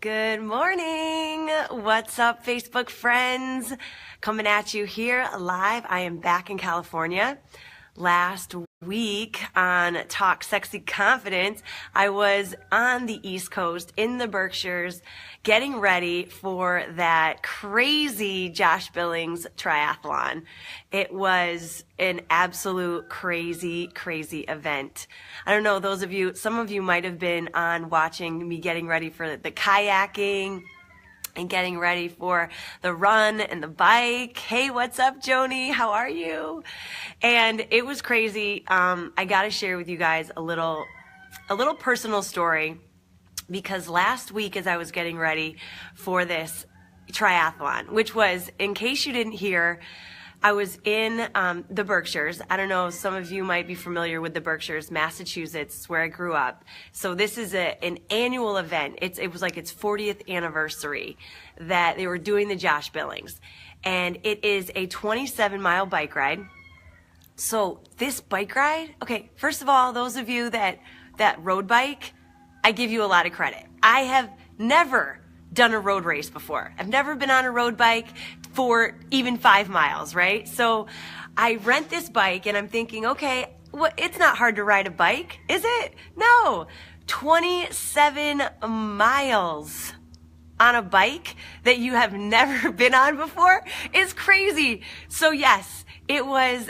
Good morning. What's up, Facebook friends? Coming at you here live. I am back in California. Last week on Talk Sexy Confidence, I was on the East Coast in the Berkshires getting ready for that crazy Josh Billings triathlon. It was an absolute crazy event. I don't know, some of you might have been on watching me getting ready for the kayaking and getting ready for the run and the bike. Hey, what's up, Joni? How are you? And it was crazy. I got to share with you guys a little personal story, because last week as I was getting ready for this triathlon, which was, in case you didn't hear, I was in the Berkshires. I don't know, some of you might be familiar with the Berkshires, Massachusetts, where I grew up. So this is an annual event. It was like its 40th anniversary that they were doing the Josh Billings. And it is a 27-mile bike ride. So this bike ride, okay, first of all, those of you that road bike, I give you a lot of credit. I have never done a road race before. I've never been on a road bike for even 5 miles, right? So I rent this bike and I'm thinking, okay, well, it's not hard to ride a bike, is it? No, 27 miles on a bike that you have never been on before is crazy. So yes, it was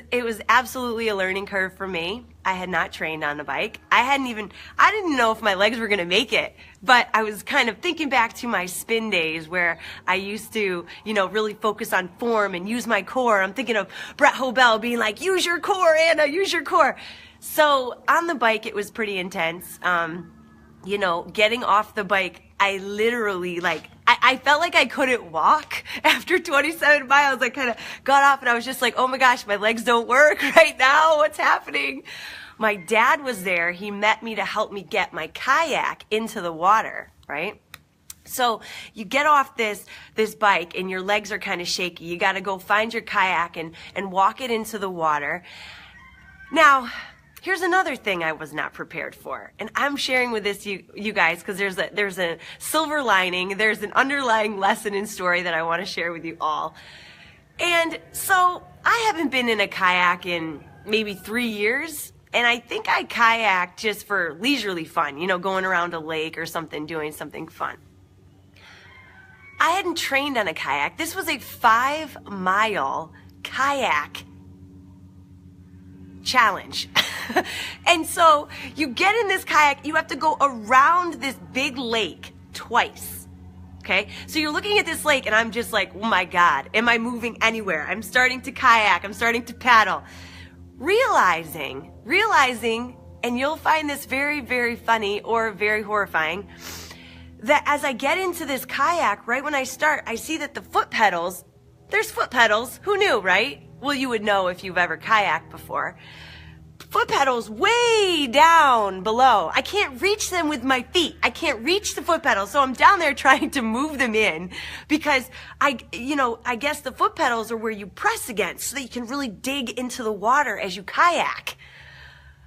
absolutely a learning curve for me. I had not trained on a bike. I didn't know if my legs were going to make it, but I was kind of thinking back to my spin days where I used to, really focus on form and use my core. I'm thinking of Brett Hobel being like, use your core, Anna, use your core. So on the bike, it was pretty intense. Getting off the bike, I literally I felt like I couldn't walk after 27 miles. I kind of got off and I was just like, oh my gosh, my legs don't work right now. What's happening? My dad was there. He met me to help me get my kayak into the water, right? So you get off this bike and your legs are kind of shaky. You got to go find your kayak and walk it into the water. Now, here's another thing I was not prepared for, and I'm sharing with this you guys because there's a silver lining, there's an underlying lesson and story that I want to share with you all. And so I haven't been in a kayak in maybe 3 years, and I think I kayaked just for leisurely fun, going around a lake or something, doing something fun. I hadn't trained on a kayak. This was a 5-mile kayak challenge. And so you get in this kayak, you have to go around this big lake twice. Okay? So you're looking at this lake and I'm just like, oh my God, am I moving anywhere? I'm starting to kayak, I'm starting to paddle. Realizing, and you'll find this very, very funny or very horrifying, that as I get into this kayak, right when I start, I see that there's foot pedals. Who knew, right? Well, you would know if you've ever kayaked before. Foot pedals way down below. I can't reach them with my feet. I can't reach the foot pedals. So I'm down there trying to move them in because I guess the foot pedals are where you press against so that you can really dig into the water as you kayak.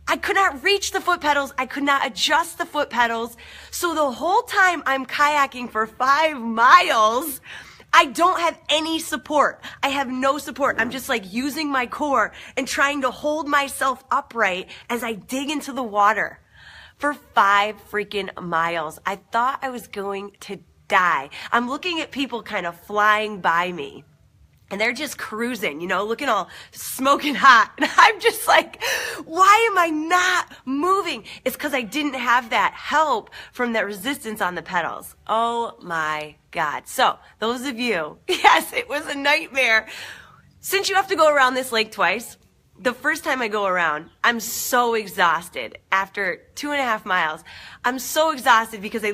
I could not reach the foot pedals. I could not adjust the foot pedals. So the whole time I'm kayaking for 5 miles, I don't have any support. I have no support. I'm just using my core and trying to hold myself upright as I dig into the water for 5 freaking miles. I thought I was going to die. I'm looking at people kind of flying by me and they're just cruising, looking all smoking hot. And I'm just like, why am I not moving? It's because I didn't have that help from that resistance on the pedals. Oh my God. So those of you, yes, it was a nightmare. Since you have to go around this lake twice, the first time I go around, I'm so exhausted after 2.5 miles. I'm so exhausted because I'm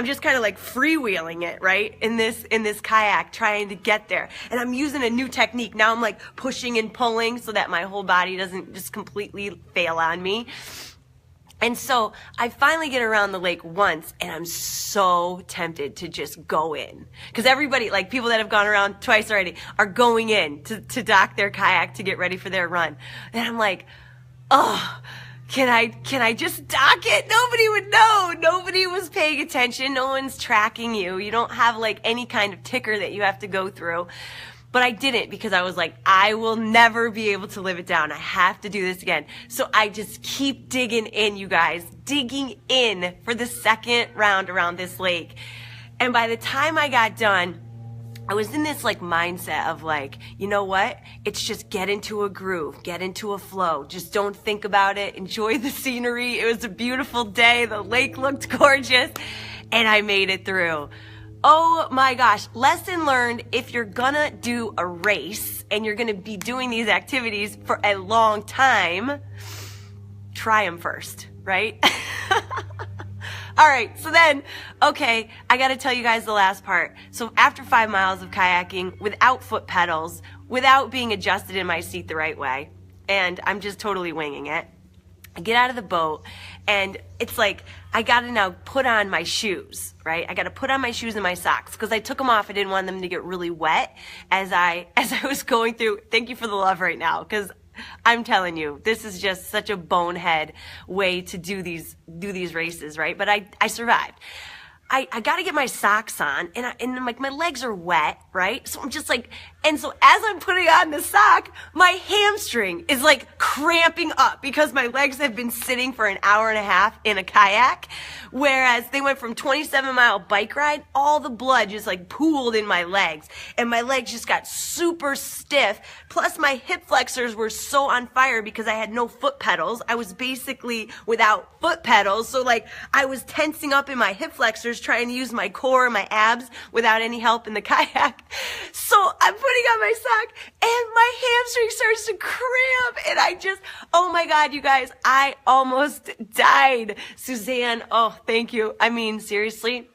just kind of freewheeling it, right? In this kayak, trying to get there. And I'm using a new technique. Now I'm pushing and pulling so that my whole body doesn't just completely fail on me. And so I finally get around the lake once and I'm so tempted to just go in. Because everybody, people that have gone around twice already, are going in to dock their kayak to get ready for their run. And I'm like, oh, can I just dock it? Nobody would know. Nobody was paying attention. No one's tracking you. You don't have like any kind of ticker that you have to go through. But I didn't, because I was like, I will never be able to live it down. I have to do this again. So I just keep digging in, you guys, digging in for the second round around this lake. And by the time I got done, I was in this like mindset of like, you know what? It's just get into a groove, get into a flow. Just don't think about it. Enjoy the scenery. It was a beautiful day. The lake looked gorgeous, and I made it through. Oh my gosh. Lesson learned: if you're gonna do a race and you're gonna be doing these activities for a long time, try them first, right? All right, so then, okay, I gotta tell you guys the last part. So after 5 miles of kayaking, without foot pedals, without being adjusted in my seat the right way, and I'm just totally winging it, I get out of the boat, and it's like, I gotta now put on my shoes, right? I gotta put on my shoes and my socks, because I took them off. I didn't want them to get really wet as I was going through. Thank you for the love right now, because I'm telling you, this is just such a bonehead way to do these races, right? But I survived. I got to get my socks on, and like my legs are wet, right? So I'm just like, and so as I'm putting on the sock, my hamstring is like cramping up because my legs have been sitting for an hour and a half in a kayak, whereas they went from 27-mile bike ride, all the blood just like pooled in my legs, and my legs just got super stiff. Plus my hip flexors were so on fire because I had no foot pedals. I was basically without foot pedals. So like I was tensing up in my hip flexors, trying to use my core, my abs without any help in the kayak. So I'm putting on my sock and my hamstring starts to cramp, and I just, oh my God, you guys, I almost died. Suzanne, oh, thank you. I mean, seriously,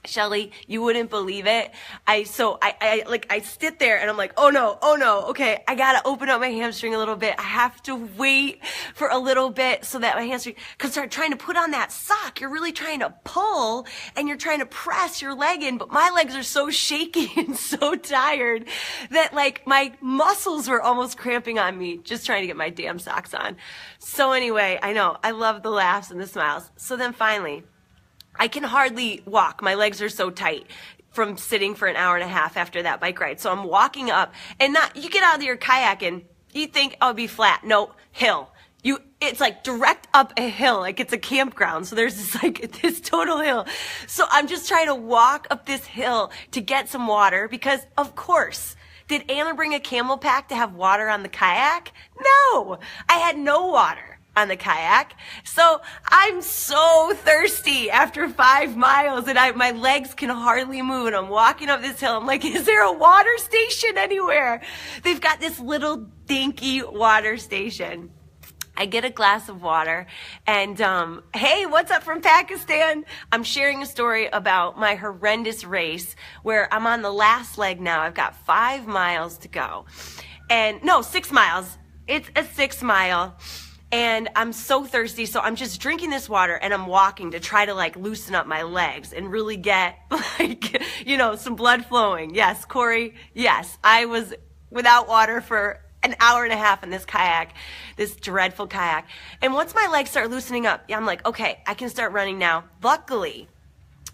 Shelly, you wouldn't believe it. I sit there and I'm like, oh no, okay, I gotta open up my hamstring a little bit. I have to wait for a little bit so that my hamstring can start trying to put on that sock. You're really trying to pull and you're trying to press your leg in, but my legs are so shaky and so tired that like my muscles were almost cramping on me just trying to get my damn socks on. So anyway, I know, I love the laughs and the smiles. So then finally, I can hardly walk. My legs are so tight from sitting for an hour and a half after that bike ride. So I'm walking up, and you get out of your kayak and you think, oh, it'll be flat. No, hill. It's like direct up a hill, like it's a campground. So there's this total hill. So I'm just trying to walk up this hill to get some water because, of course, did Anna bring a camel pack to have water on the kayak? No, I had no water on the kayak. So I'm so thirsty after 5 miles, and my legs can hardly move, and I'm walking up this hill. I'm like, is there a water station anywhere? They've got this little dinky water station. I get a glass of water, and hey, what's up from Pakistan? I'm sharing a story about my horrendous race where I'm on the last leg now. I've got 5 miles to go. And no, 6 miles. It's a 6 mile. And I'm so thirsty, so I'm just drinking this water and I'm walking to try to like loosen up my legs and really get like, some blood flowing. Yes, Corey, yes, I was without water for an hour and a half in this kayak, this dreadful kayak. And once my legs start loosening up, I'm like, okay, I can start running now. Luckily,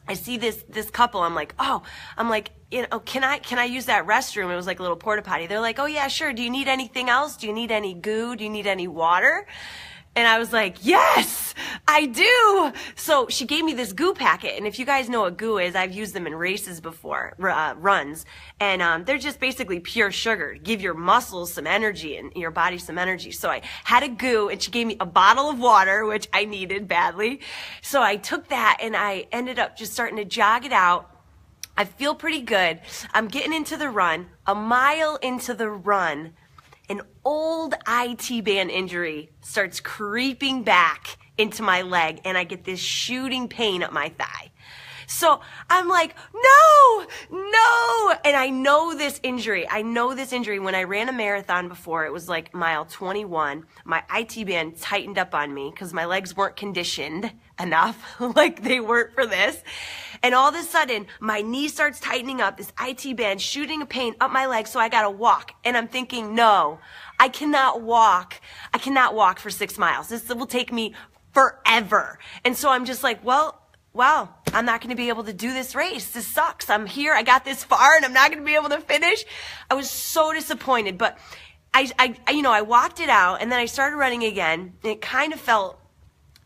I see this couple. I'm like, can I use that restroom? It was like a little porta potty. They're like, oh yeah, sure. Do you need anything else? Do you need any goo? Do you need any water? And I was like, yes, I do. So she gave me this goo packet. And if you guys know what goo is, I've used them in races before, runs. And they're just basically pure sugar to give your muscles some energy and your body some energy. So I had a goo, and she gave me a bottle of water, which I needed badly. So I took that, and I ended up just starting to jog it out. I feel pretty good. I'm getting into the run. A mile into the run, an old IT band injury starts creeping back into my leg, and I get this shooting pain up my thigh. So I'm like, no. And I know this injury. When I ran a marathon before, it was like mile 21. My IT band tightened up on me because my legs weren't conditioned enough, like they weren't for this. And all of a sudden, my knee starts tightening up, this IT band shooting a pain up my leg, so I gotta walk. And I'm thinking, no, I cannot walk. I cannot walk for 6 miles. This will take me forever. And so I'm just like, well, wow, I'm not gonna be able to do this race. This sucks. I'm here, I got this far, and I'm not gonna be able to finish. I was so disappointed, but I walked it out, and then I started running again, and it kind of felt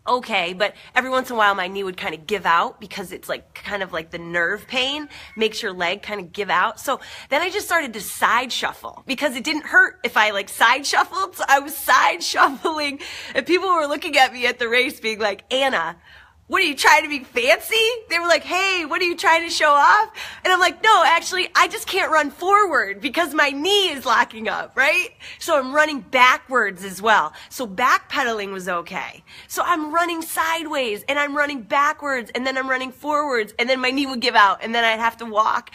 okay, but every once in a while my knee would kind of give out because it's like kind of like the nerve pain makes your leg kind of give out. So then I just started to side shuffle because it didn't hurt if I like side shuffled. So I was side shuffling, and people were looking at me at the race being like, Anna, what are you trying to be fancy? They were like, hey, what are you trying to show off? And I'm like, no, actually, I just can't run forward because my knee is locking up, right? So I'm running backwards as well. So backpedaling was okay. So I'm running sideways and I'm running backwards and then I'm running forwards and then my knee would give out and then I'd have to walk.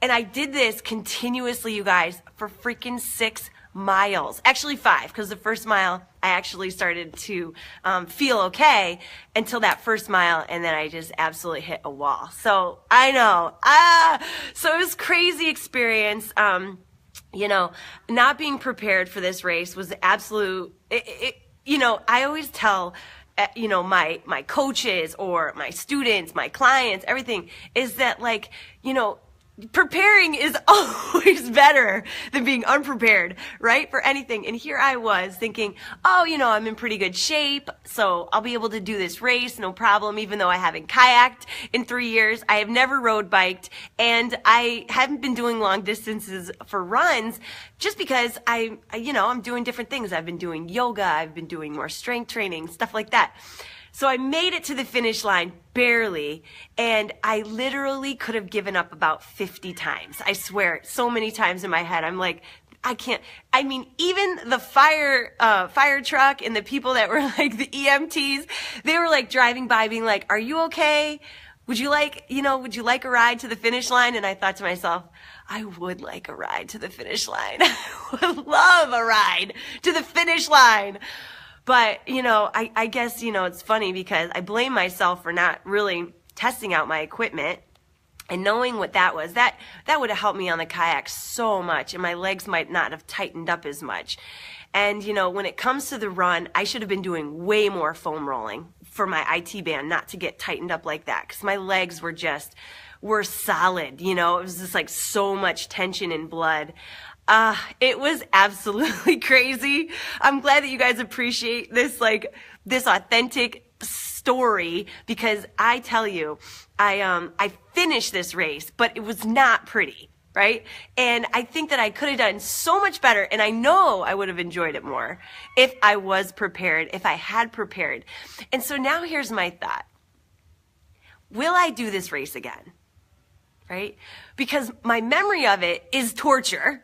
And I did this continuously, you guys, for freaking 6 miles. Actually 5, because the first mile I actually started to feel okay until that first mile, and then I just absolutely hit a wall. So I know, so it was crazy experience. Not being prepared for this race was absolute. I always tell my coaches or my students, my clients, everything is that preparing is always better than being unprepared, right? For anything. And here I was thinking, I'm in pretty good shape, so I'll be able to do this race, no problem, even though I haven't kayaked in 3 years. I have never road biked, and I haven't been doing long distances for runs just because I'm doing different things. I've been doing yoga, I've been doing more strength training, stuff like that. So I made it to the finish line, barely, and I literally could have given up about 50 times. I swear, so many times in my head, I'm like, I can't. I mean, even the fire truck and the people that were like the EMTs, they were like driving by being like, are you okay? Would you like a ride to the finish line? And I thought to myself, I would like a ride to the finish line. I would love a ride to the finish line. But, I guess, it's funny because I blame myself for not really testing out my equipment and knowing what that was. That would have helped me on the kayak so much, and my legs might not have tightened up as much. And, when it comes to the run, I should have been doing way more foam rolling for my IT band not to get tightened up like that, because my legs were solid, it was just like so much tension and blood. It was absolutely crazy. I'm glad that you guys appreciate this authentic story, because I tell you, I finished this race, but it was not pretty, right? And I think that I could have done so much better, and I know I would have enjoyed it more if I was prepared, if I had prepared. And so now here's my thought. Will I do this race again? Right? Because my memory of it is torture.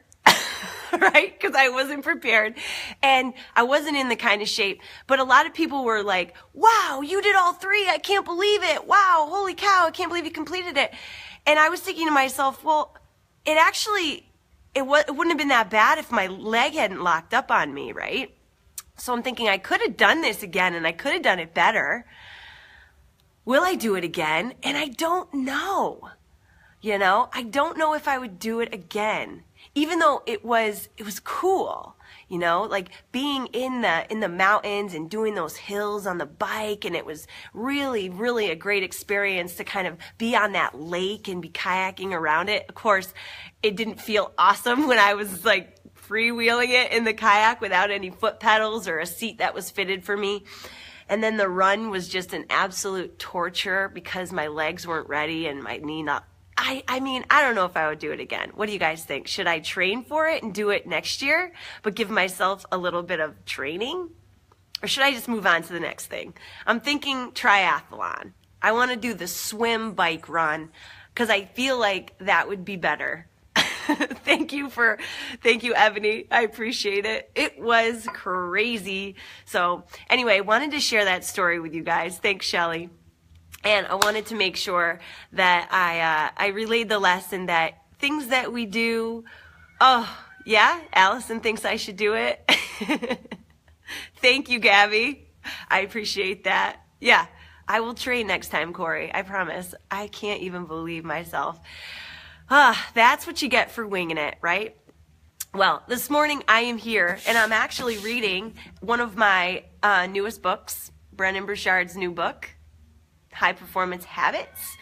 Right? Because I wasn't prepared and I wasn't in the kind of shape. But a lot of people were like, wow, you did all 3. I can't believe it. Wow, holy cow, I can't believe you completed it. And I was thinking to myself, well, it wouldn't have been that bad if my leg hadn't locked up on me, right? So I'm thinking I could have done this again and I could have done it better. Will I do it again? And I don't know. I don't know if I would do it again. Even though it was cool, like being in the mountains and doing those hills on the bike, and it was really, really a great experience to kind of be on that lake and be kayaking around it. Of course, it didn't feel awesome when I was like freewheeling it in the kayak without any foot pedals or a seat that was fitted for me. And then the run was just an absolute torture because my legs weren't ready and my knee not. I mean, I don't know if I would do it again. What do you guys think? Should I train for it and do it next year, but give myself a little bit of training? Or should I just move on to the next thing? I'm thinking triathlon. I want to do the swim bike run because I feel like that would be better. Thank you, Ebony. I appreciate it. It was crazy. So anyway, wanted to share that story with you guys. Thanks, Shelly. And I wanted to make sure that I relayed the lesson that things that we do, Allison thinks I should do it. Thank you, Gabby. I appreciate that. Yeah, I will train next time, Corey. I promise. I can't even believe myself. That's what you get for winging it, right? Well, this morning I am here and I'm actually reading one of my newest books, Brendon Burchard's new book, High Performance Habits.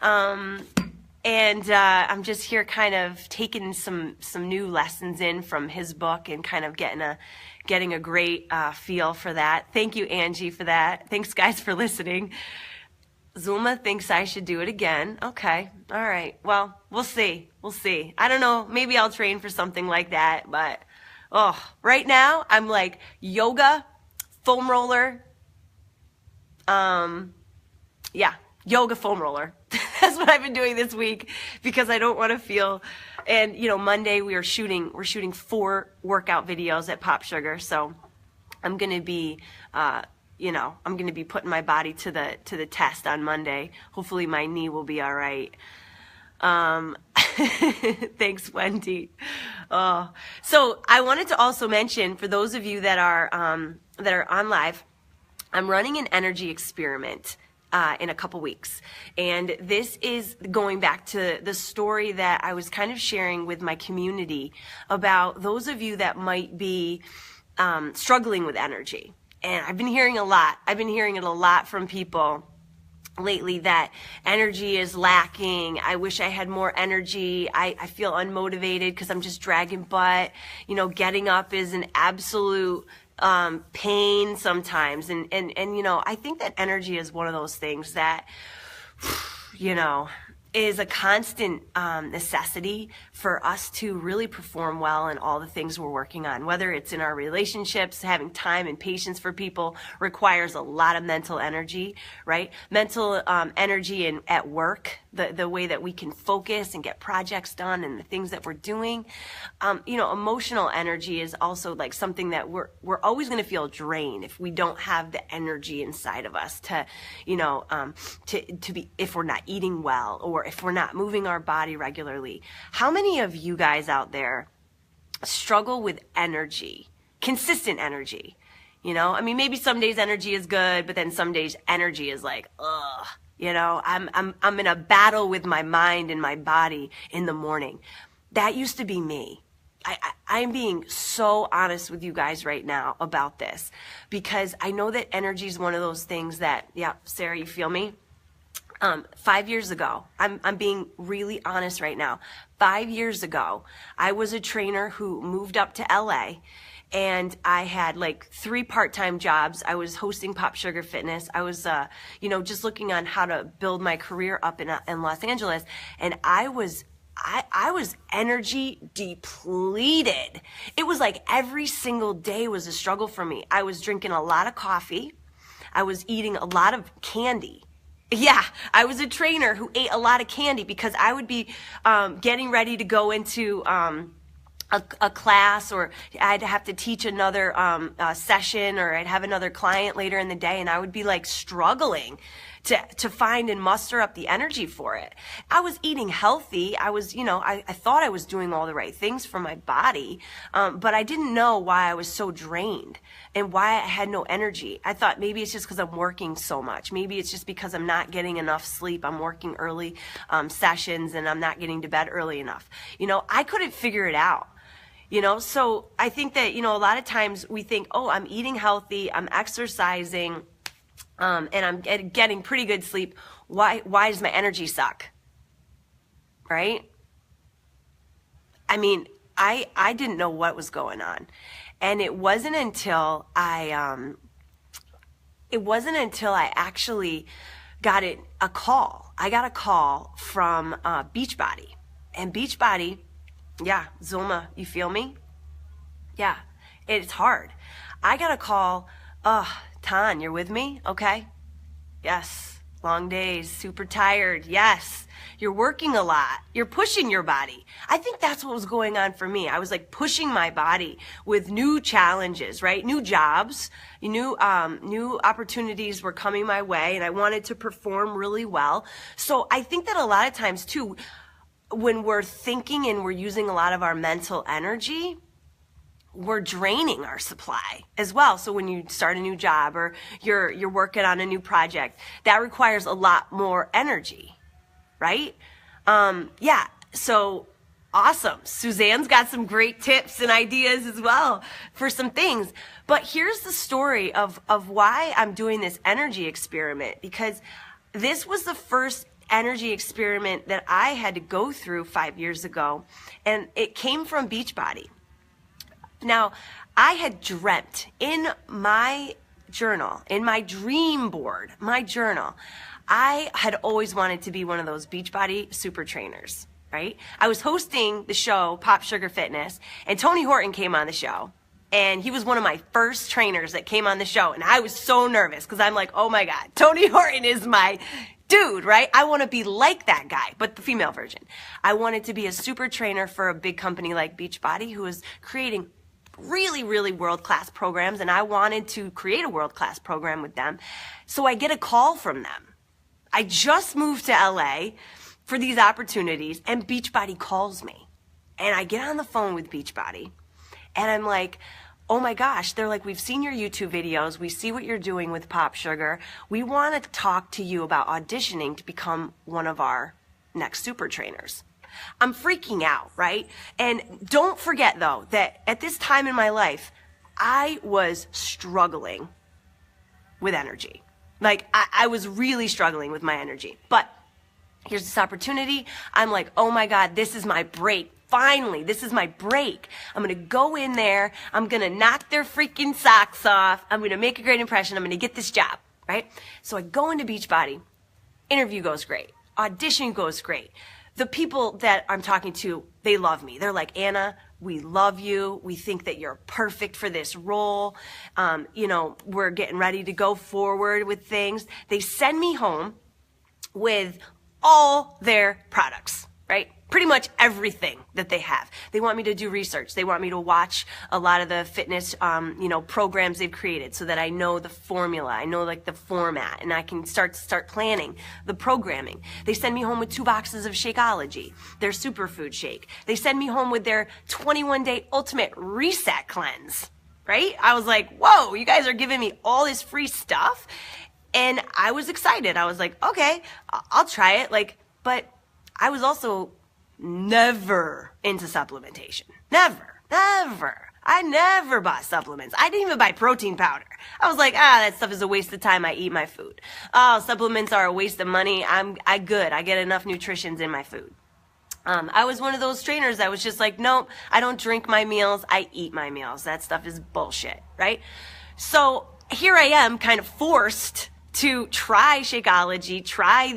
And I'm just here kind of taking some new lessons in from his book and kind of getting a great feel for that. Thank you, Angie, for that. Thanks, guys, for listening. Zulma thinks I should do it again. Okay. All right. Well, we'll see. We'll see. I don't know. Maybe I'll train for something like that. But, right now I'm like yoga, foam roller. Yoga foam roller. That's what I've been doing this week because I don't want to feel, and Monday we're shooting 4 workout videos at POPSUGAR. So I'm going to be, I'm going to be putting my body to the test on Monday. Hopefully my knee will be all right. Thanks, Wendy. So I wanted to also mention for those of you that are on live, I'm running an energy experiment in a couple weeks. And this is going back to the story that I was kind of sharing with my community about those of you that might be struggling with energy. And I've been hearing a lot. I've been hearing it a lot from people lately that energy is lacking. I wish I had more energy. I feel unmotivated because I'm just dragging butt. Getting up is an absolute pain sometimes. And I think that energy is one of those things that, is a constant necessity for us to really perform well in all the things we're working on. Whether it's in our relationships, having time and patience for people requires a lot of mental energy, right? Mental energy at work, the way that we can focus and get projects done and the things that we're doing. Emotional energy is also like something that we're always going to feel drained if we don't have the energy inside of us to be, if we're not eating well or if we're not moving our body regularly. How many of you guys out there struggle with energy, consistent energy? Maybe some days energy is good, but then some days energy is like, ugh. I'm in a battle with my mind and my body in the morning. That used to be me. I'm being so honest with you guys right now about this because I know that energy is one of those things that, yeah, Sarah, you feel me? 5 years ago, I'm being really honest right now. 5 years ago, I was a trainer who moved up to LA. And I had like 3 part-time jobs. I was hosting POPSUGAR Fitness. I was, just looking on how to build my career up in Los Angeles. And I was energy depleted. It was like every single day was a struggle for me. I was drinking a lot of coffee. I was eating a lot of candy. Yeah, I was a trainer who ate a lot of candy because I would be getting ready to go into a class, or I'd have to teach another session, or I'd have another client later in the day, and I would be like struggling to find and muster up the energy for it. I was eating healthy. I was, I thought I was doing all the right things for my body, but I didn't know why I was so drained and why I had no energy. I thought maybe it's just because I'm working so much. Maybe it's just because I'm not getting enough sleep. I'm working early sessions and I'm not getting to bed early enough. I couldn't figure it out. So I think that, a lot of times we think, oh, I'm eating healthy, I'm exercising, and I'm getting pretty good sleep. Why does my energy suck? Right? I didn't know what was going on. And it wasn't until I actually got a call. I got a call from Beachbody. And Beachbody, yeah, Zulma, you feel me? Yeah, it's hard. I got a call. Tan, you're with me? Okay. Yes. Long days, super tired. Yes. You're working a lot. You're pushing your body. I think that's what was going on for me. I was like pushing my body with new challenges, right? New jobs, new opportunities were coming my way, and I wanted to perform really well. So I think that a lot of times too, when we're thinking and we're using a lot of our mental energy, we're draining our supply as well. So when you start a new job or you're working on a new project, that requires a lot more energy, right? Yeah, so awesome. Suzanne's got some great tips and ideas as well for some things. But here's the story of why I'm doing this energy experiment, because this was the first energy experiment that I had to go through 5 years ago, and it came from Beachbody. Now, I had dreamt in my journal, in my dream board, my journal, I had always wanted to be one of those Beachbody super trainers, right? I was hosting the show, POPSUGAR Fitness, and Tony Horton came on the show. And he was one of my first trainers that came on the show. And I was so nervous because I'm like, oh my God, Tony Horton is my dude, right? I want to be like that guy, but the female version. I wanted to be a super trainer for a big company like Beachbody, who was creating really, really world-class programs, and I wanted to create a world-class program with them. So I get a call from them. I just moved to LA for these opportunities, and Beachbody calls me. And I get on the phone with Beachbody, and I'm like, oh my gosh, they're like, we've seen your YouTube videos, we see what you're doing with POPSUGAR, we want to talk to you about auditioning to become one of our next super trainers. I'm freaking out, right? And don't forget, though, that at this time in my life, I was struggling with energy. Like, I was really struggling with my energy. But here's this opportunity. I'm like, oh my God, this is my break. Finally, this is my break. I'm going to go in there. I'm going to knock their freaking socks off. I'm going to make a great impression. I'm going to get this job, right? So I go into Beachbody. Interview goes great. Audition goes great. The people that I'm talking to, they love me. They're like, Anna, we love you. We think that you're perfect for this role. We're getting ready to go forward with things. They send me home with all their products, right? Pretty much everything that they have. They want me to do research. They want me to watch a lot of the fitness, programs they've created so that I know the formula. I know like the format, and I can start planning the programming. They send me home with 2 boxes of Shakeology, their superfood shake. They send me home with their 21-day ultimate reset cleanse, right? I was like, whoa, you guys are giving me all this free stuff. And I was excited. I was like, okay, I'll try it. But I was also never into supplementation. Never. I never bought supplements. I didn't even buy protein powder. I was like, that stuff is a waste of time. I eat my food. Oh, supplements are a waste of money. I good. I get enough nutritions in my food. I was one of those trainers that was just like, nope, I don't drink my meals. I eat my meals. That stuff is bullshit, right? So here I am kind of forced to try Shakeology, try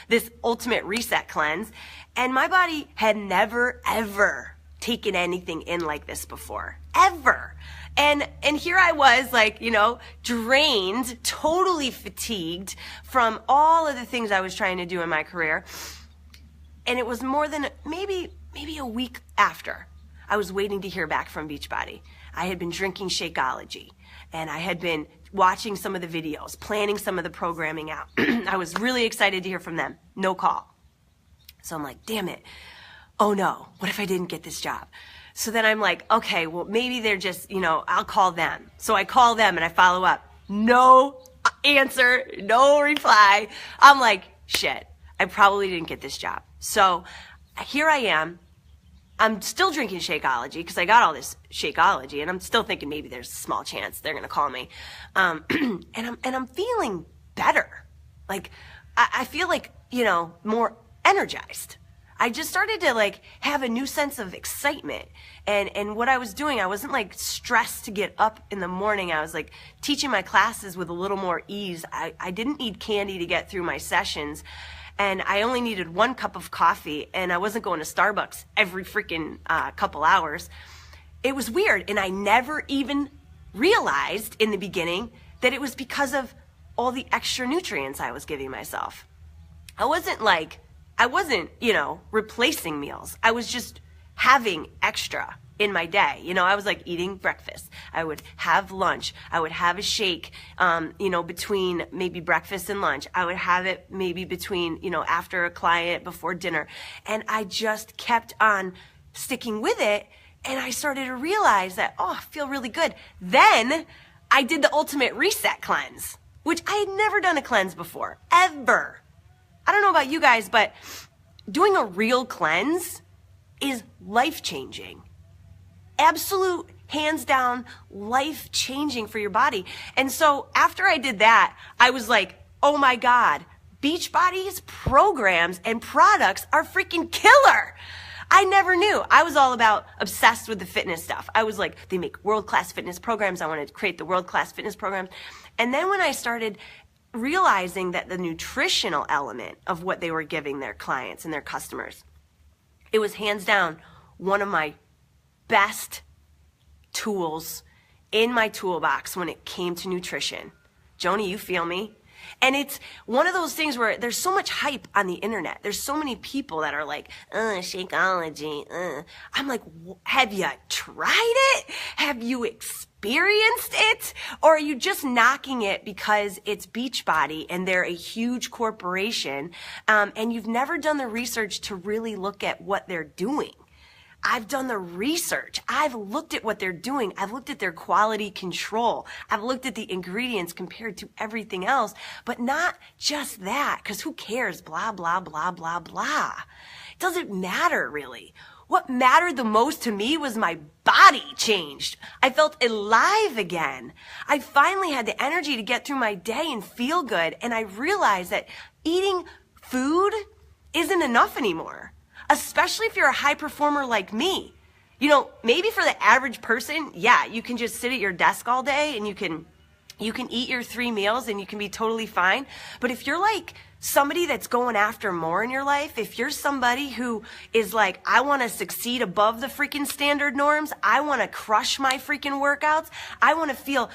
this ultimate reset cleanse. And my body had never, ever taken anything in like this before. Ever. And here I was drained, totally fatigued from all of the things I was trying to do in my career. And it was more than maybe a week after I was waiting to hear back from Beachbody. I had been drinking Shakeology, and I had been watching some of the videos, planning some of the programming out. I was really excited to hear from them. No call. So I'm like, damn it. Oh no, what if I didn't get this job? So then I'm like, okay, well maybe they're just, I'll call them. So I call them and I follow up. No answer, no reply. I'm like, shit, I probably didn't get this job. So here I am. I'm still drinking Shakeology because I got all this Shakeology, and I'm still thinking maybe there's a small chance they're gonna call me. And I'm feeling better. Like I feel like, more energized. I just started to have a new sense of excitement. And what I was doing, I wasn't stressed to get up in the morning. I was teaching my classes with a little more ease. I didn't need candy to get through my sessions. And I only needed 1 cup of coffee, and I wasn't going to Starbucks every freaking couple hours. It was weird, and I never even realized in the beginning that it was because of all the extra nutrients I was giving myself. I wasn't replacing meals. I was just having extra in my day. I was eating breakfast. I would have lunch. I would have a shake, between maybe breakfast and lunch. I would have it maybe between, after a client, before dinner. And I just kept on sticking with it. And I started to realize that, oh, I feel really good. Then I did the ultimate reset cleanse, which I had never done a cleanse before, ever. I don't know about you guys, but doing a real cleanse is life-changing. Absolute, hands down, life-changing for your body. And so after I did that, I was like, oh my God, Beachbody's programs and products are freaking killer. I never knew. I was all about obsessed with the fitness stuff. I was like, they make world-class fitness programs. I wanted to create the world-class fitness programs. And then when I started realizing that the nutritional element of what they were giving their clients and their customers, it was hands down one of my best tools in my toolbox when it came to nutrition. Joni, you feel me? And it's one of those things where there's so much hype on the internet. There's so many people that are like, Shakeology. I'm like, have you tried it? Have you experienced it? Or are you just knocking it because it's Beachbody and they're a huge corporation, and you've never done the research to really look at what they're doing? I've done the research. I've looked at what they're doing. I've looked at their quality control. I've looked at the ingredients compared to everything else, but not just that, because who cares? Blah, blah, blah, blah, blah. It doesn't matter really. What mattered the most to me was my body changed. I felt alive again. I finally had the energy to get through my day and feel good. And I realized that eating food isn't enough anymore. Especially if you're a high performer like me. You know, maybe for the average person, yeah, you can just sit at your desk all day and you can eat your 3 meals and you can be totally fine. But if you're like somebody that's going after more in your life, if you're somebody who is like, I want to succeed above the freaking standard norms, I want to crush my freaking workouts, I want to feel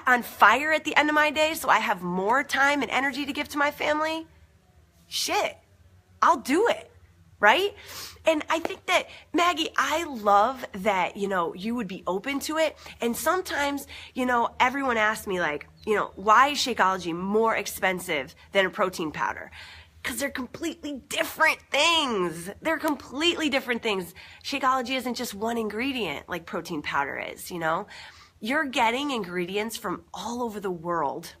on fire at the end of my day so I have more time and energy to give to my family, shit, I'll do it. Right? And I think that, Maggie, I love that, you would be open to it. And sometimes, everyone asks me like, why is Shakeology more expensive than a protein powder? Because they're completely different things. They're completely different things. Shakeology isn't just one ingredient like protein powder is, You're getting ingredients from all over the world,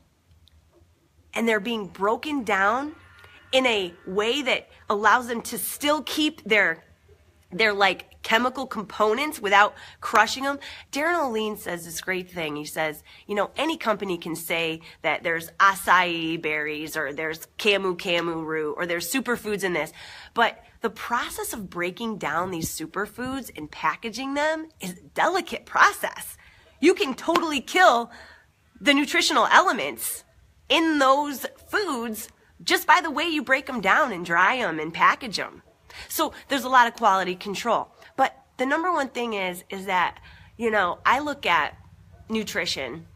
and they're being broken down in a way that allows them to still keep their like chemical components without crushing them. Darren O'Lean says this great thing. He says, any company can say that there's acai berries or there's camu root or there's superfoods in this, but the process of breaking down these superfoods and packaging them is a delicate process. You can totally kill the nutritional elements in those foods just by the way you break them down and dry them and package them. So there's a lot of quality control. But the number one thing is that, I look at nutrition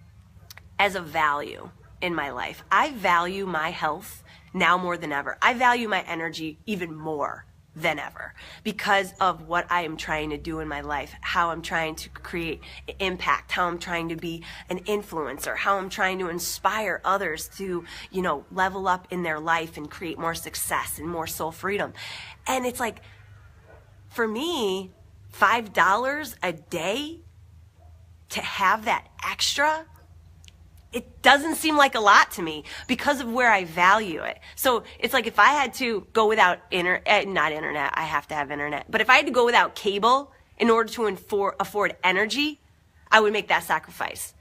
as a value in my life. I value my health now more than ever. I value my energy even more than ever because of what I am trying to do in my life, how I'm trying to create impact, how I'm trying to be an influencer, how I'm trying to inspire others to, level up in their life and create more success and more soul freedom. And it's like, for me, $5 a day to have that extra, it doesn't seem like a lot to me because of where I value it. So it's like if I had to go without not internet, I have to have internet. But if I had to go without cable in order to afford energy, I would make that sacrifice.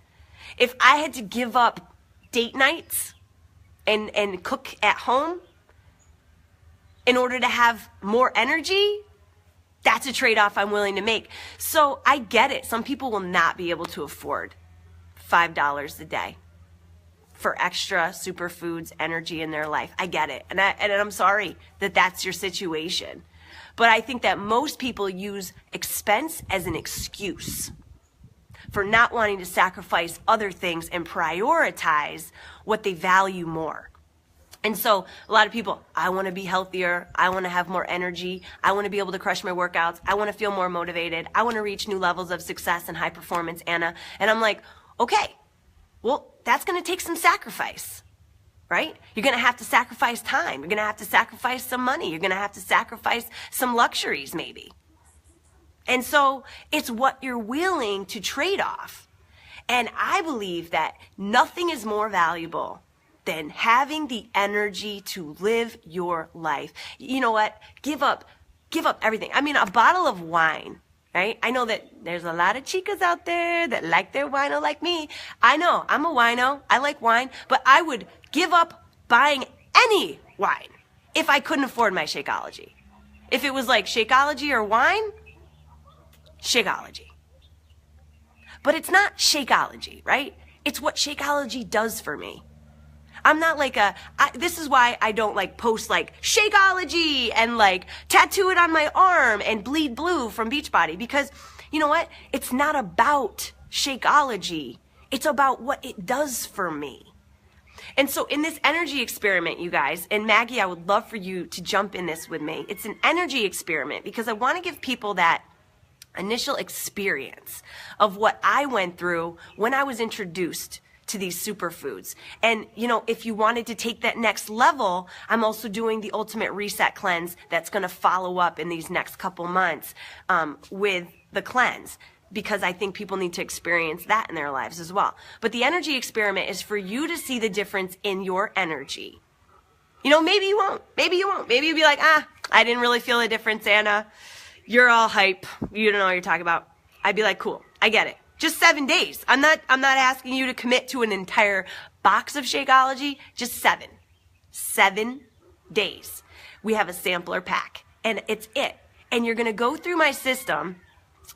If I had to give up date nights and cook at home in order to have more energy, that's a trade-off I'm willing to make. So I get it. Some people will not be able to afford $5 a day for extra superfoods, energy in their life. I get it. And I'm sorry that that's your situation. But I think that most people use expense as an excuse for not wanting to sacrifice other things and prioritize what they value more. And so a lot of people, I want to be healthier. I want to have more energy. I want to be able to crush my workouts. I want to feel more motivated. I want to reach new levels of success and high performance, Anna. And I'm like, okay, well, that's going to take some sacrifice, right? You're going to have to sacrifice time. You're going to have to sacrifice some money. You're going to have to sacrifice some luxuries maybe. And so it's what you're willing to trade off. And I believe that nothing is more valuable than having the energy to live your life. You know what? Give up everything. I mean, a bottle of wine, right? I know that there's a lot of chicas out there that like their wino like me. I know, I'm a wino. I like wine, but I would give up buying any wine if I couldn't afford my Shakeology. If it was like Shakeology or wine, Shakeology. But it's not Shakeology, right? It's what Shakeology does for me. I'm not like this is why I don't like post like Shakeology and like tattoo it on my arm and bleed blue from Beachbody, because you know what? It's not about Shakeology. It's about what it does for me. And so in this energy experiment, you guys, and Maggie, I would love for you to jump in this with me. It's an energy experiment because I want to give people that initial experience of what I went through when I was introduced to these superfoods. And, you know, if you wanted to take that next level, I'm also doing the ultimate reset cleanse that's going to follow up in these next couple months with the cleanse, because I think people need to experience that in their lives as well. But the energy experiment is for you to see the difference in your energy. You know, maybe you won't. Maybe you won't. Maybe you'll be like, I didn't really feel a difference, Anna. You're all hype. You don't know what you're talking about. I'd be like, cool. I get it. Just 7 days. I'm not asking you to commit to an entire box of Shakeology. Just 7. 7 days. We have a sampler pack, and it's it. And you're going to go through my system.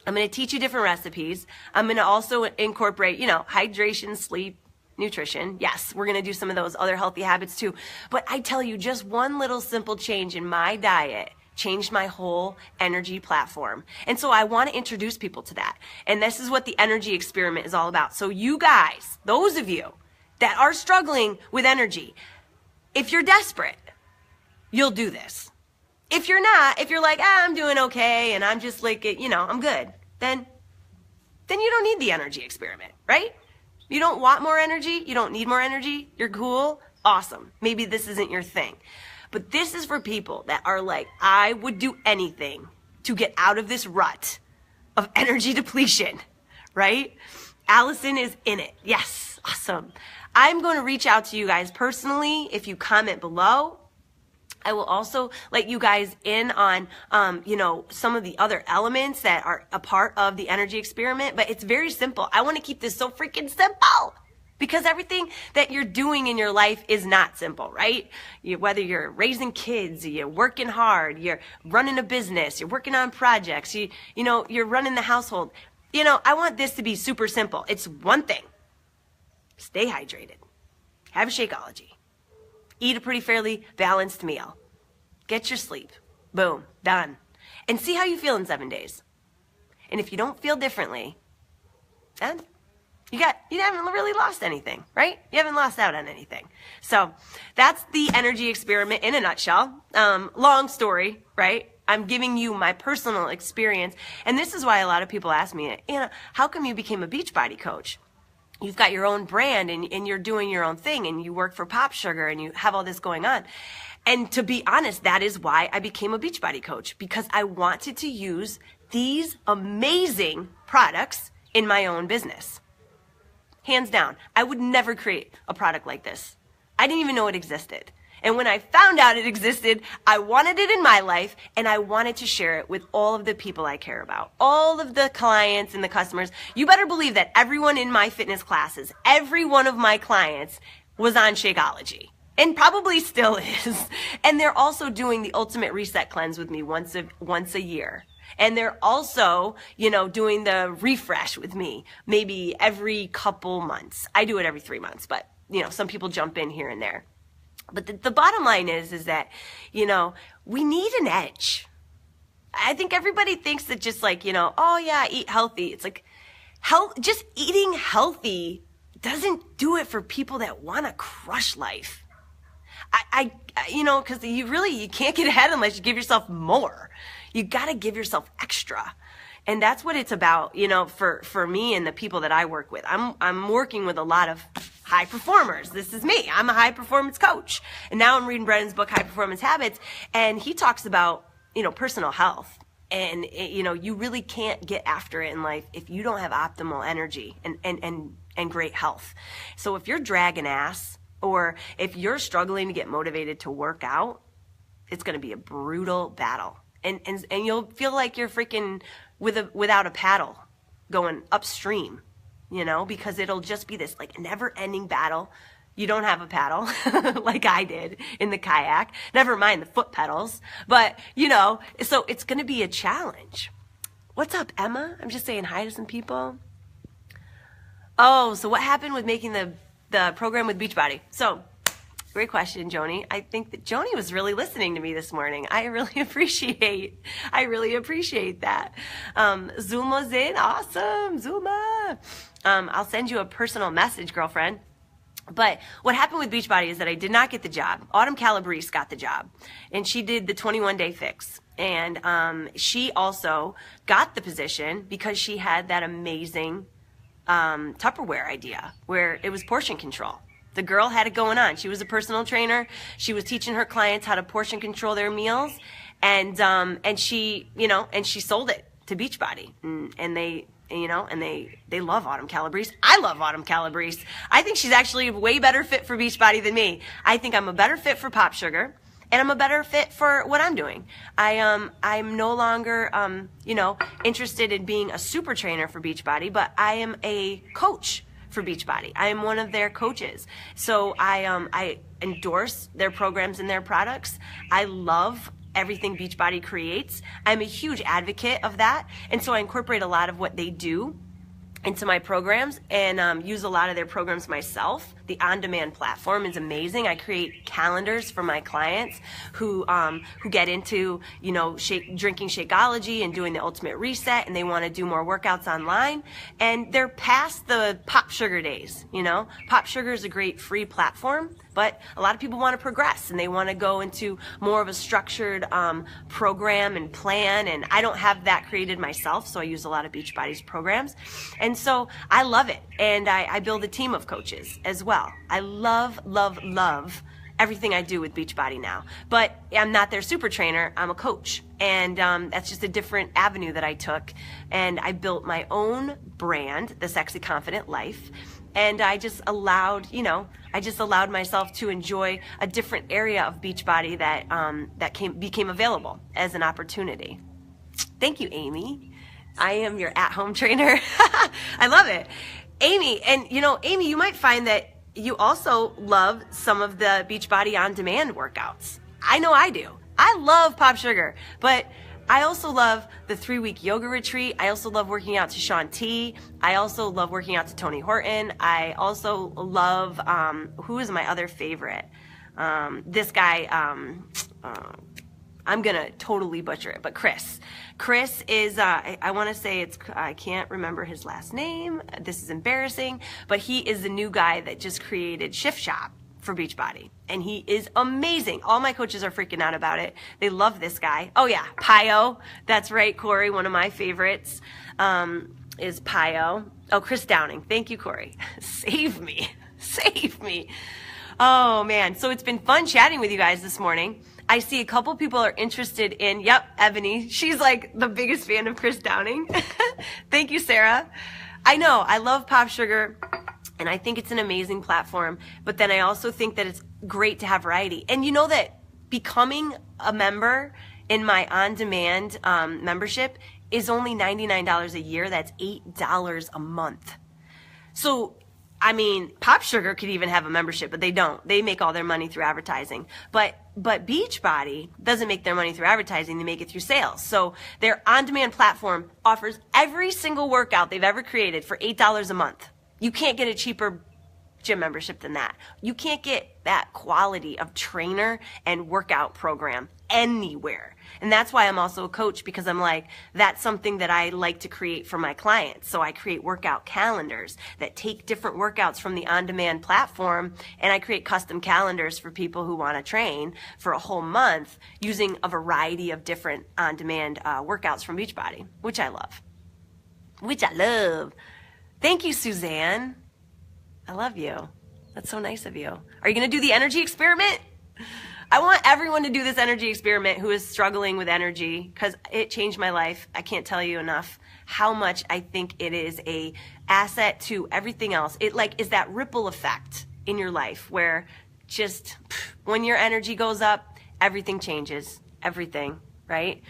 I'm going to teach you different recipes. I'm going to also incorporate, you know, hydration, sleep, nutrition. Yes, we're going to do some of those other healthy habits too. But I tell you, just one little simple change in my diet changed my whole energy platform. And so I want to introduce people to that. And this is what the energy experiment is all about. So you guys, those of you that are struggling with energy, if you're desperate, you'll do this. If you're not, if you're like, I'm doing okay and I'm just like, you know, I'm good, then you don't need the energy experiment, right? You don't want more energy. You don't need more energy. You're cool. Awesome. Maybe this isn't your thing. But this is for people that are like, I would do anything to get out of this rut of energy depletion, right? Allison is in it. Yes. Awesome. I'm going to reach out to you guys personally if you comment below. I will also let you guys in on, you know, some of the other elements that are a part of the energy experiment, but it's very simple. I want to keep this so freaking simple because everything that you're doing in your life is not simple, right? Whether you're raising kids, you're working hard, you're running a business, you're working on projects, you know, you're running the household. You know, I want this to be super simple. It's one thing. Stay hydrated. Have a Shakeology. Eat a pretty fairly balanced meal. Get your sleep. Boom. Done. And see how you feel in 7 days. And if you don't feel differently, then you haven't really lost anything, right? You haven't lost out on anything. So that's the energy experiment in a nutshell. Long story, right? I'm giving you my personal experience. And this is why a lot of people ask me, Anna, how come you became a Beachbody coach? You've got your own brand and you're doing your own thing and you work for POPSUGAR and you have all this going on. And to be honest, that is why I became a Beachbody coach, because I wanted to use these amazing products in my own business. Hands down, I would never create a product like this. I didn't even know it existed. And when I found out it existed, I wanted it in my life and I wanted to share it with all of the people I care about, all of the clients and the customers. You better believe that everyone in my fitness classes, every one of my clients was on Shakeology and probably still is. And they're also doing the ultimate reset cleanse with me once a year. And they're also, you know, doing the refresh with me maybe every couple months. I do it every 3 months, but you know, some people jump in here and there. But the bottom line is that, you know, we need an edge. I think everybody thinks that just like, you know, oh yeah, eat healthy. It's like just eating healthy doesn't do it for people that want to crush life. You know, because you can't get ahead unless you give yourself more. You got to give yourself extra. And that's what it's about, you know, for me and the people that I work with. I'm working with a lot of high performers. This is me. I'm a high performance coach. And now I'm reading Brennan's book, High Performance Habits. And he talks about, you know, personal health And you really can't get after it in life if you don't have optimal energy and great health. So if you're dragging ass, or if you're struggling to get motivated to work out, it's going to be a brutal battle. And you'll feel like you're freaking without a paddle going upstream, because it'll just be this like never ending battle. You don't have a paddle like I did in the kayak, never mind the foot pedals, but so it's going to be a challenge. What's up, Emma? I'm just saying hi to some people. Oh, so what happened with making the program with Beachbody? So great question, Joni. I think that Joni was really listening to me this morning. I really appreciate that. Zulma's in. Awesome, Zulma. I'll send you a personal message, girlfriend. But what happened with Beachbody is that I did not get the job. Autumn Calabrese got the job, and she did the 21-day fix. And she also got the position because she had that amazing Tupperware idea where it was portion control. The girl had it going on. She was a personal trainer. She was teaching her clients how to portion control their meals, and she sold it to Beachbody, and they love Autumn Calabrese. I love Autumn Calabrese. I think she's actually a way better fit for Beachbody than me. I think I'm a better fit for POPSUGAR, and I'm a better fit for what I'm doing. I'm no longer interested in being a super trainer for Beachbody, but I am a coach for Beachbody. I am one of their coaches. So I endorse their programs and their products. I love everything Beachbody creates. I'm a huge advocate of that. And so I incorporate a lot of what they do into my programs and use a lot of their programs myself. The on-demand platform is amazing. I create calendars for my clients who get into drinking Shakeology and doing the Ultimate Reset, and they want to do more workouts online. And they're past the POPSUGAR days. POPSUGAR is a great free platform, but a lot of people want to progress and they want to go into more of a structured program and plan. And I don't have that created myself, so I use a lot of Beachbody's programs. And so I love it. And I build a team of coaches as well. I love, love, love everything I do with Beachbody now. But I'm not their super trainer. I'm a coach. And that's just a different avenue that I took. And I built my own brand, The Sexy Confident Life. And I just allowed myself to enjoy a different area of Beachbody that became available as an opportunity. Thank you, Amy. I am your at-home trainer. I love it. Amy, and Amy, you might find that you also love some of the Beachbody on-demand workouts. I know I do. I love POPSUGAR, but I also love the 3-week yoga retreat. I also love working out to Shaun T. I also love working out to Tony Horton. I also love, who is my other favorite? This guy, I'm going to totally butcher it, but Chris. Chris is, I want to say I can't remember his last name. This is embarrassing, but he is the new guy that just created Shift Shop for Beachbody. And he is amazing. All my coaches are freaking out about it. They love this guy. Oh yeah, Pio. That's right, Corey. One of my favorites is Pio. Oh, Chris Downing. Thank you, Corey. Save me. Save me. Oh man. So it's been fun chatting with you guys this morning. I see a couple people are interested in, yep, Ebony. She's like the biggest fan of Chris Downing. Thank you, Sarah. I know, I love POPSUGAR, and I think it's an amazing platform, but then I also think that it's great to have variety. And you know that becoming a member in my on-demand membership is only $99 a year. That's $8 a month. So POPSUGAR could even have a membership, but they don't. They make all their money through advertising. But Beachbody doesn't make their money through advertising. They make it through sales. So their on-demand platform offers every single workout they've ever created for $8 a month. You can't get a cheaper gym membership than that. You can't get that quality of trainer and workout program anywhere. And that's why I'm also a coach, because I'm like, that's something that I like to create for my clients. So I create workout calendars that take different workouts from the on-demand platform, and I create custom calendars for people who want to train for a whole month using a variety of different on-demand workouts from Beachbody, which I love. Thank you, Suzanne. I love you. That's so nice of you. Are you going to do the energy experiment? I want everyone to do this energy experiment who is struggling with energy, because it changed my life. I can't tell you enough how much I think it is a asset to everything else. It like is that ripple effect in your life where just when your energy goes up, everything changes. Everything, right?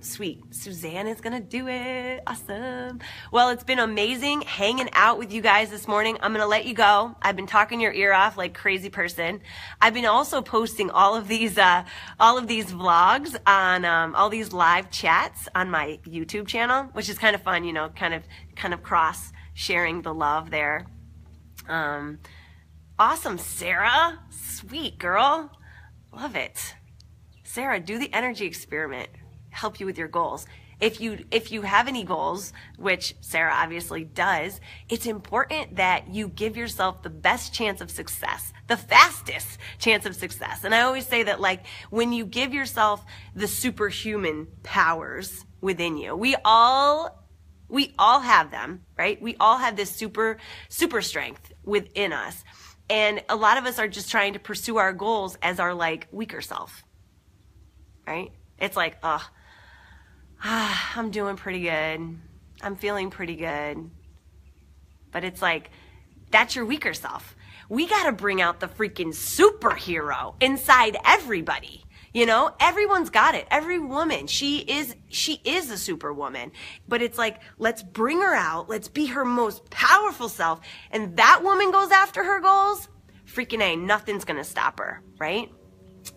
Sweet. Suzanne is gonna do it. Awesome. Well, it's been amazing hanging out with you guys this morning. I'm gonna let you go. I've been talking your ear off like crazy person. I've been also posting all of these vlogs on all these live chats on my YouTube channel, which is kind of fun, you know, kind of cross sharing the love there. Awesome, Sarah. Sweet girl. Love it. Sarah, do the energy experiment. Help you with your goals. If you have any goals, which Sarah obviously does, it's important that you give yourself the best chance of success, the fastest chance of success. And I always say that, like, when you give yourself the superhuman powers within you, we all have them, right? We all have this super strength within us. And a lot of us are just trying to pursue our goals as our like weaker self. Right? It's like, I'm doing pretty good. I'm feeling pretty good. But it's like, that's your weaker self. We got to bring out the freaking superhero inside everybody. You know, everyone's got it. Every woman, she is a superwoman. But it's like, let's bring her out. Let's be her most powerful self. And that woman goes after her goals. Freaking A, nothing's going to stop her, right?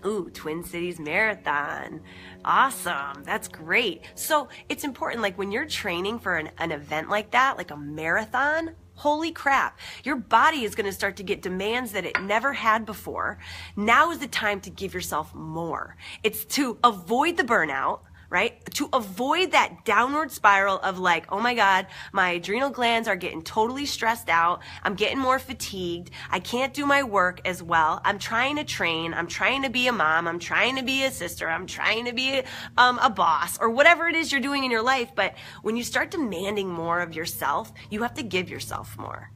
Ooh, Twin Cities Marathon. Awesome. That's great. So it's important, like when you're training for an event like that, like a marathon, holy crap, your body is going to start to get demands that it never had before. Now is the time to give yourself more. It's to avoid the burnout, right? To avoid that downward spiral of like, oh my God, my adrenal glands are getting totally stressed out. I'm getting more fatigued. I can't do my work as well. I'm trying to train. I'm trying to be a mom. I'm trying to be a sister. I'm trying to be a boss or whatever it is you're doing in your life. But when you start demanding more of yourself, you have to give yourself more.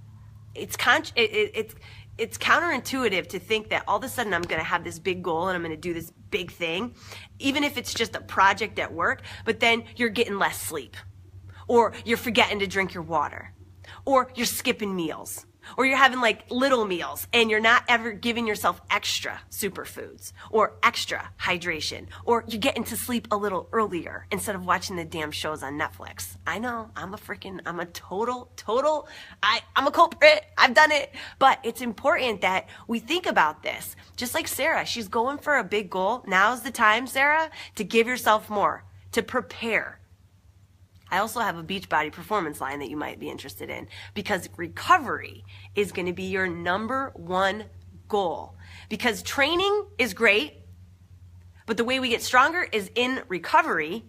It's counterintuitive to think that all of a sudden I'm going to have this big goal and I'm going to do this big thing, even if it's just a project at work, but then you're getting less sleep, or you're forgetting to drink your water, or you're skipping meals, or you're having like little meals and you're not ever giving yourself extra superfoods or extra hydration, or you're getting to sleep a little earlier instead of watching the damn shows on Netflix. I know, I'm a culprit. I've done it. But it's important that we think about this. Just like Sarah, she's going for a big goal. Now's the time, Sarah, to give yourself more, to prepare. I also have a Beachbody performance line that you might be interested in, because recovery is going to be your number one goal. Because training is great, but the way we get stronger is in recovery.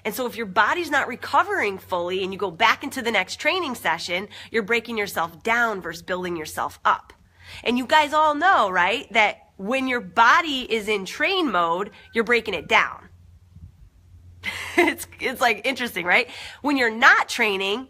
And so if your body's not recovering fully and you go back into the next training session, you're breaking yourself down versus building yourself up. And you guys all know, right, that when your body is in train mode, you're breaking it down. It's like interesting, right? When you're not training,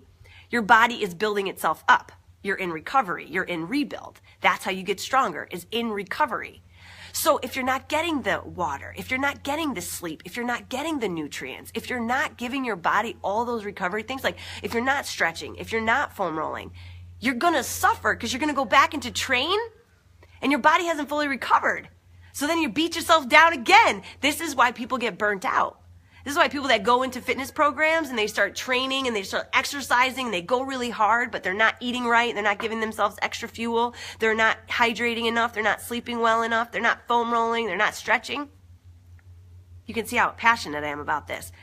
your body is building itself up. You're in recovery. You're in rebuild. That's how you get stronger, is in recovery. So if you're not getting the water, if you're not getting the sleep, if you're not getting the nutrients, if you're not giving your body all those recovery things, like if you're not stretching, if you're not foam rolling, you're going to suffer, because you're going to go back into train and your body hasn't fully recovered. So then you beat yourself down again. This is why people get burnt out. This is why people that go into fitness programs and they start training and they start exercising and they go really hard, but they're not eating right. They're not giving themselves extra fuel. They're not hydrating enough. They're not sleeping well enough. They're not foam rolling. They're not stretching. You can see how passionate I am about this.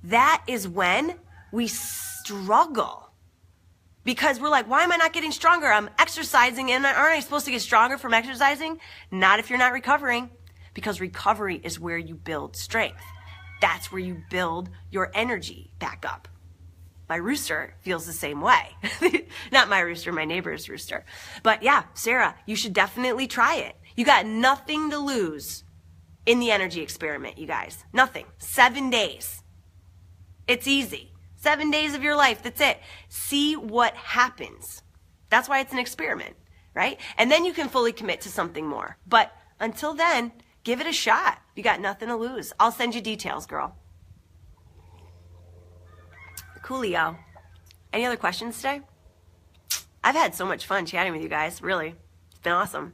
That is when we struggle, because we're like, why am I not getting stronger? I'm exercising, and aren't I supposed to get stronger from exercising? Not if you're not recovering, because recovery is where you build strength. That's where you build your energy back up. My rooster feels the same way. Not my rooster, my neighbor's rooster. But yeah, Sarah, you should definitely try it. You got nothing to lose in the energy experiment, you guys. Nothing. 7 days. It's easy. 7 days of your life, that's it. See what happens. That's why it's an experiment, right? And then you can fully commit to something more. But until then, Give it a shot. You got nothing to lose. I'll send you details, girl. Coolio. Any other questions today? I've had so much fun chatting with you guys, really. It's been awesome.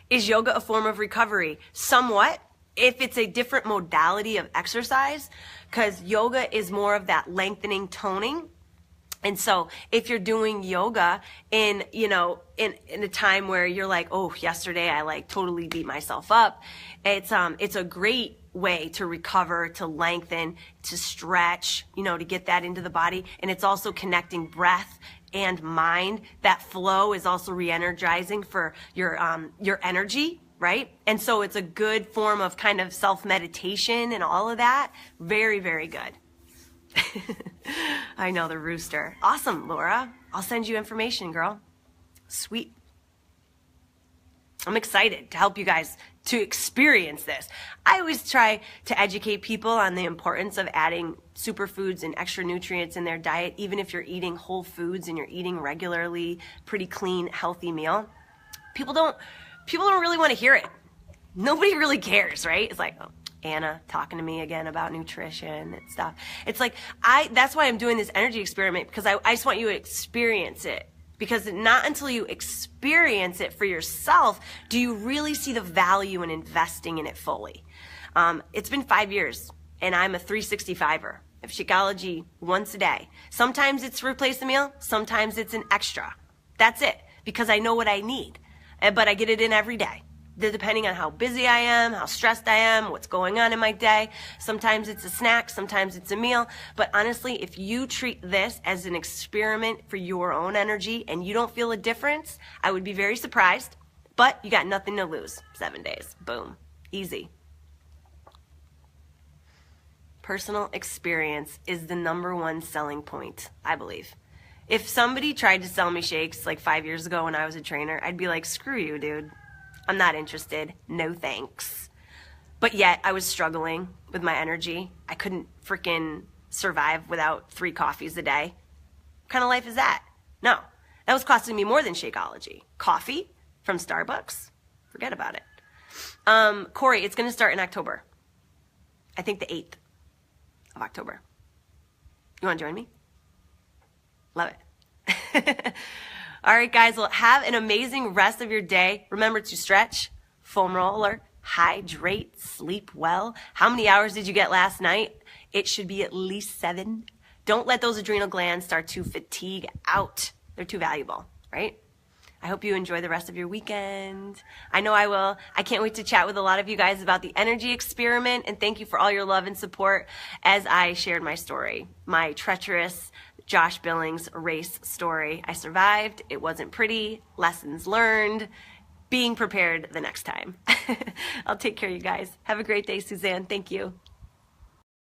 Is yoga a form of recovery? Somewhat, if it's a different modality of exercise, because yoga is more of that lengthening, toning. And so if you're doing yoga in, you know, in a time where you're like, oh, yesterday I like totally beat myself up, it's a great way to recover, to lengthen, to stretch, you know, to get that into the body. And it's also connecting breath and mind. That flow is also re-energizing for your energy, right? And so it's a good form of kind of self-meditation and all of that. Very, very good. I know, the rooster. Awesome, Laura. I'll send you information, girl. Sweet. I'm excited to help you guys to experience this. I always try to educate people on the importance of adding superfoods and extra nutrients in their diet, even if you're eating whole foods and you're eating regularly, pretty clean, healthy meal. People don't really want to hear it. Nobody really cares, right? It's like, oh, Anna talking to me again about nutrition and stuff. It's like, that's why I'm doing this energy experiment, because I just want you to experience it. Because not until you experience it for yourself do you really see the value in investing in it fully. It's been 5 years, and I'm a 365er of Shakeology once a day. Sometimes it's replace the meal, sometimes it's an extra. That's it, because I know what I need, but I get it in every day. Depending on how busy I am, how stressed I am, what's going on in my day. Sometimes it's a snack, sometimes it's a meal. But honestly, if you treat this as an experiment for your own energy and you don't feel a difference, I would be very surprised. But you got nothing to lose. 7 days. Boom. Easy. Personal experience is the #1 selling point, I believe. If somebody tried to sell me shakes like 5 years ago when I was a trainer, I'd be like, screw you, dude. I'm not interested. No thanks. But yet I was struggling with my energy. I couldn't freaking survive without 3 coffees a day. What kind of life is that? No, that was costing me more than Shakeology. Coffee from Starbucks? Forget about it. Corey, it's going to start in October. I think the 8th of October. You want to join me? Love it. All right, guys, well, have an amazing rest of your day. Remember to stretch, foam roller, hydrate, sleep well. How many hours did you get last night? It should be at least 7. Don't let those adrenal glands start to fatigue out. They're too valuable, right? I hope you enjoy the rest of your weekend. I know I will. I can't wait to chat with a lot of you guys about the energy experiment, and thank you for all your love and support as I shared my story, my treacherous Josh Billings race story. I survived. It wasn't pretty. Lessons learned. Being prepared the next time. I'll take care of you guys. Have a great day, Suzanne. Thank you.